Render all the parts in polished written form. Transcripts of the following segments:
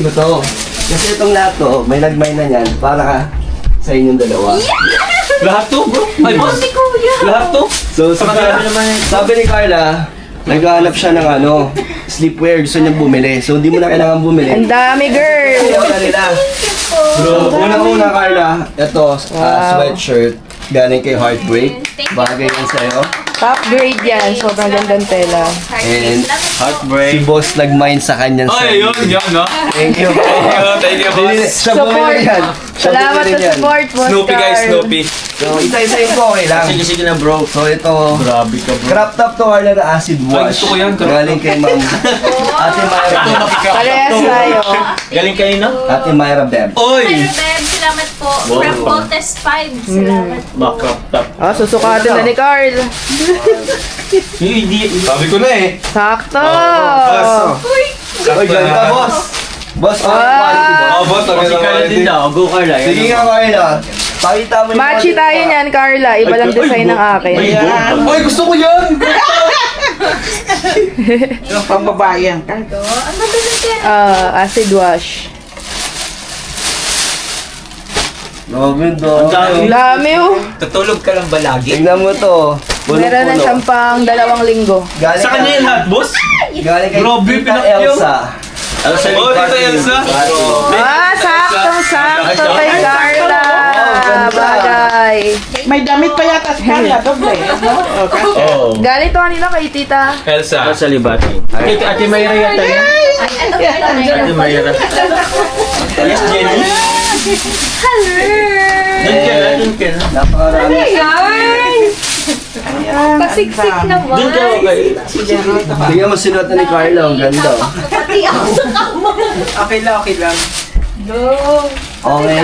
ko to. Kasi itong lahat to, may nagmay na yan para sa inyong dalawa. Lahat to, bro? Ay, boss. Lahat to? So, sabi ni Carla, naghahanap siya ng sleepwear. Gusto niyang bumili. So, hindi mo na kailangan bumili. Ang dami, girl! So, unang-una, Carla, ito, sweatshirt. Galing kay Heartbreak. Bagay yan sa'yo. Top grade yan. Sobrang gandang tela. And si Heartbreak. boss nag-mind sa kanyang Ay, yun, no? Thank you. Thank you, boss. Siya bumili yan. Siya Salamat bumili sa yan. support, boss. Snoopy, guys, Carl. Snoopy. So, isa-isayin ko, okay lang. Sige na, bro. So, ito, Grabe ka, bro. crop top to Carla na acid wash. gusto ko yan, crop top. Galing kay Ma'am. Ate Myra. Parehas tayo. Galing kayo, no? Ate Myra Beb. Oy! Beb, salamat po. Wow. From Voltes 5, salamat po. Back top. Ah, susukatin na ni Carl. Hindi. Sabi ko na eh. Sakto! Uy, ganda, boss. Boss, quality, boss. Oh, boss, sabi na kayo din daw. Go, Carla. Sige nga, Carla. Pakita mo yung Matchy quality tayo pa. niyan, Carla. Iba lang design ng akin. Ay, gusto ko yan! Yung pambabayan. Ito, ang madalas yan. Acid wash. Grabe, Ang Ang dami. dami, oh. Tutulog ka lang ba lagi? Tingnan mo to. Meron na Punong-puno. siyang pang 2 linggo. Galing Sa kanya yan lahat, boss? Galing kay Grabe, Tita pinakyaw. Elsa. Elsa, oh, Tita Elsa. Ah, saktong-sakto kay Carla. Bagay. May damit pa yata si Carla, doble. Oh. Galing to kanina kay Tita. Elsa. Elsa Libati. Ate Mayra yata yan. Ay, ano ba? Ate Mayra. Yes, Jenny. Hello! Doon ka na. Napakarami. Pasiksik naman. Doon ka, okay. Tingnan mo sinuot na ni Carla. Ang ganda. Pati ako sa kama. Okay lang. Go. Okay.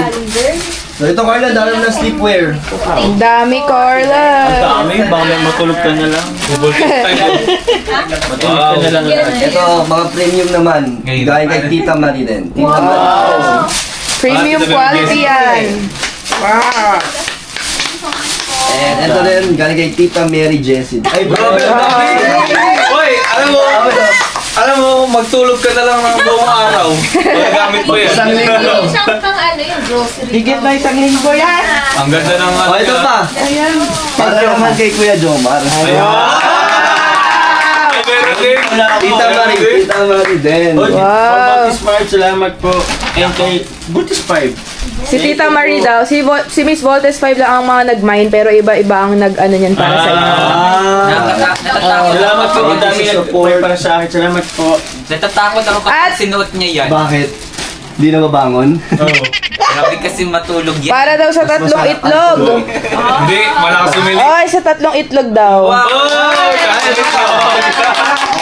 So ito, Carla, dami mo ng sleepwear. Ang dami, Carla. Dami, baka may matulog ka na lang. Bubulkit tayo. Matulog ka na lang. Ito, mga premium naman. Galing kay Tita Marie din. Tita Marie. Premium quality yan. Wow. And ito din, galing kay Tita Mary Jessie. Ay, bro. Hoy, alam mo, magtulog ka na lang ng buong araw. Magagamit mo yan. Isang linggo. Isang pang yung grocery. Higit na isang linggo yan. Ang ganda ng Oh, ito pa. Ayan. Para naman kay Kuya Jomar. Tita Marie din. Wow. Smart, salamat po. And kay Butis 5. Si Tita Marie daw, si Miss Voltes 5 lang ang mga nag-mine, pero iba-iba ang nag-ano niyan para sa inyo. Salamat po. Ang dami nag-support para sa akin. Salamat po. Natatakot ako At- kapag sinuot niya yan. Bakit? Di na mabangon? Oh. Grabe kasi matulog yan. Para daw sa 3 itlog. Hindi, malakas umili. Ay, sa 3 itlog daw. Oh! Kaya dito.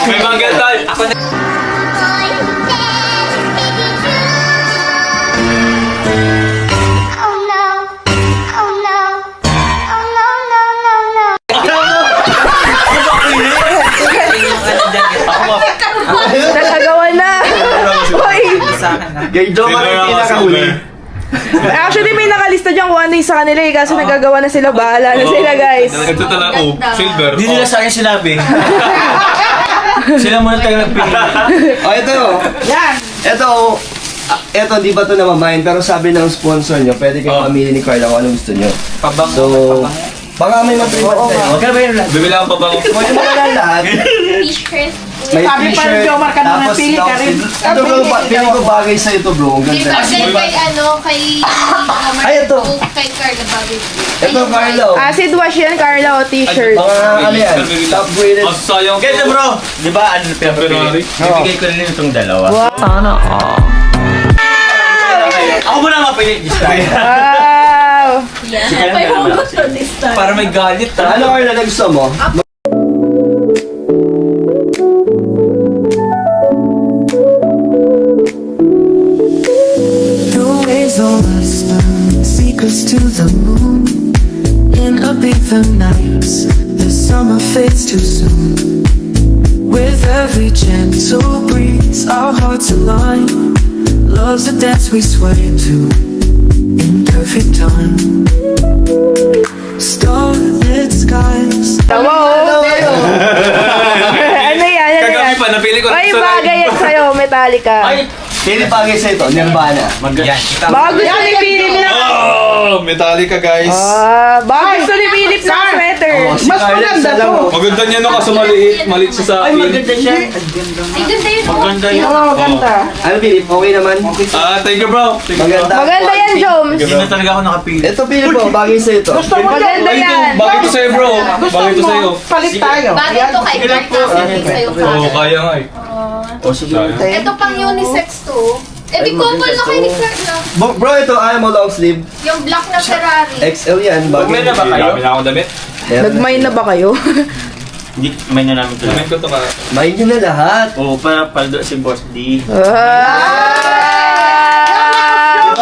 May mga tal. Ako na... Oh no. Oh no. Oh no, no, no, no. Nakagawa na. Hoy! Sa akin na. Kay Jomar yung pinakahuli. Actually, may nakalista dyan kung ano yung sa kanila eh. Kaso nagagawa na sila. Bahala na sila, guys. Ito talaga, oh, silver. Hindi nila sa akin sinabi. Sila muna tayo nagpili. Oh, ito. Yan. Ito, di ba ito namamain? Pero sabi ng sponsor nyo, pwede kayong mamili ni Carla kung anong gusto nyo. Pabango. So, baka may mag-reward kayo. Huwag ka ba yun? Bibili ako pa ba? Pwede mo na lang lahat. T-shirt. May Sabi pa rin, Jomar, ka naman tapos pili ka rin. Ito bro, pili ko bagay sa ito bro. Ang Di ganda. ba din kay Ay, ito. Kay Carla Bagay. Ito, Carlo. Acid wash yan, Carla, o t-shirt. Mga ano yan, top graded. Oh, sayang. Ganda bro! Di ba ano February. Ibigay ko na rin itong dalawa. Wow. Ako muna mapili this time. Wow. May hugot to this time. Para may galit ha. Ano Carla, nagusto mo? The waves of us learn secrets to the moon. In Ibiza nights, the summer fades too soon. With every gentle breeze, our hearts align. Love's a dance we sway to in perfect time. Starlit skies. Tawa, oh. Ano yan? Kagabi pa, napili ko. Ay, bagay yan sa'yo, Metallica. Ay, Pili bagay sa ito, Nirvana. Yan, kita. Baka gusto ni Philip na... Oh, Metallica guys. Baka gusto ni Philip na sweater. Oh, si Mas Carla, maganda isa lang, to. oh. Maganda niya no kasi maliit siya sa Ay, akin. maganda siya. Ay, ganda yun. Maganda yun. Oo, maganda. Ano, Philip? Okay naman? Thank you bro. Thank you, bro. Maganda. Maganda yan, Joms. Hindi na talaga ako nakapili. Ito, Philip, oh, bagay sa ito. Gusto mo Maganda dyan? yan. Bagay to sa'yo bro. Gusto Bagay to mo? sa'yo. Palit tayo. Bagay Yan. to kay Mark kasi sa'yo ka. Oo, kaya nga eh. O, sige. Kaya. Ito pang unisex to. Eh, di couple na kayo ni Carla. Bro, ito, ayaw mo long sleeve. Yung black na Ferrari. XL yan, bagay. May na ba kayo? Dami na akong damit. Nag-mine na ba kayo? Hindi, may na namin ito. Damit ko to ka. Main nyo na lahat. Oo, para paldo si Boss D. Diba,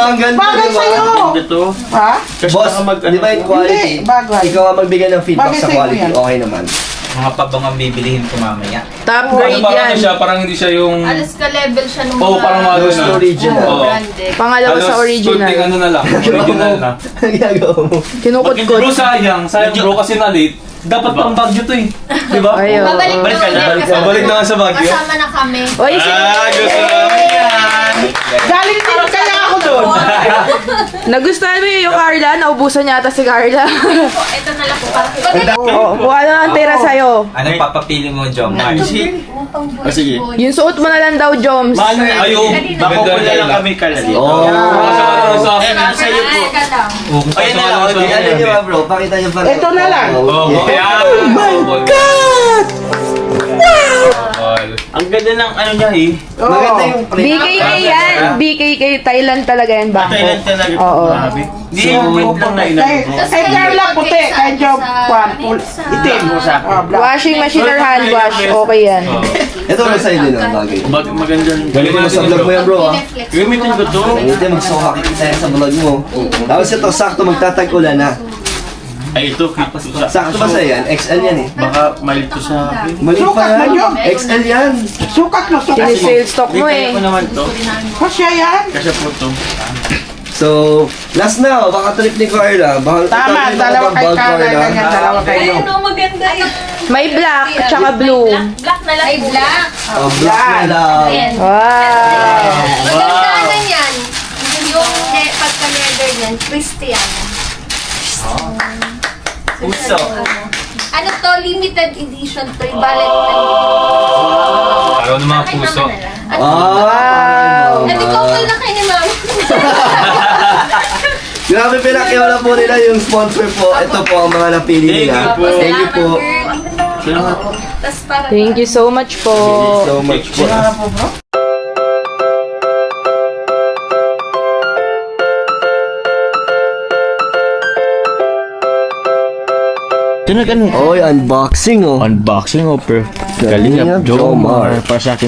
ang ganda, Bagay diba? sa'yo. Ganda to. Ha? Kasi Boss, baka di ba yung quality? Hindi, bagay. Ikaw ang magbigay ng feedback Bagay sa sa'yo quality. yan. Okay naman. mga pabangang bibilihin ko mamaya. Top Ano grade parang yan. ano siya, parang hindi siya yung... Alas ka level siya nung Oo, parang mga Gusto ganun. original. Oo. branded. Pangalawa sa Halos original. kunting ano na lang. Original na. Ang ginagawa mo. Kinukot-kot. Bro, sayang bro kasi na late. Dapat pang Baguio to eh. Di ba? Ayaw. Babalik na Balik ka na, ulit. balik ka. kasama- Babalik na nga sa Baguio. Kasama na kami. Oy, si... Gusto Galing din kaya ako doon. Nagustuhan mo yung Carla? Naubusan niya ata si Carla. Ito na lang po. Maganda. Oo, kuha na ang tira sa'yo. Anong papapili mo, Jom? sige. Yung suot mo na lang daw, Joms. Ayaw. Makukuha na lang kami kala dito. Oh. Sa Ayun, ano sa'yo po? Teka lang. Ayun na lang. Okay, ano nyo ba bro? Pakita nyo pa. Ito na lang. Oh my God! Ang ganda ng ano niya eh. Maganda yung print. BKK yan. BKK, Thailand talaga yan, Bangkok. Thailand talaga. Oo. Grabe. Hindi yung print lang na inano ko. Kay Carla puti, kay Job Juan, itim. Ah, black. Washing machine or hand wash, okay yan. Ito na sa'yo din ang bagay. Magandang. Galing mo sa vlog mo yan bro ah. Gamitin ko to. Hindi magsuka kita yan sa vlog mo. Tapos ito, sakto magtatag-ulan na. Ay, ito. Kipas ko sa... Sakto ba sa'yo yan? XL yan eh. Baka malit to sa akin. Mali pa Sukat mo, yan. Jom. XL yan. Sukat mo, sukat mo. Sinisale stock mo Kaya eh. ko naman to. Kasya yan. Kasi po to. So, last na. Baka trip ni Carla. Baka Tama, dalawa kay Carla, ganyan, dalawa kayo. Ayun, oh, maganda yun. May black at saka blue. Black na lang. Ay, black. Oh, black na lang. Ayan. Wow. Maganda na yan. Yung pagka-leather niyan, Christian. Puso. Ano to? Limited edition to. Ballet na. Araw ng mga puso. Wow. Hindi couple na kayo ni Ma'am. Grabe pinakiwala po nila yung sponsor po. Ito po ang mga napili nila. Thank you po. Salamat. Tapos parang... Thank you so much po. So much po. Ito na ganun. Oy, unboxing oh. Unboxing o per Kalingap Jomar. Para sa akin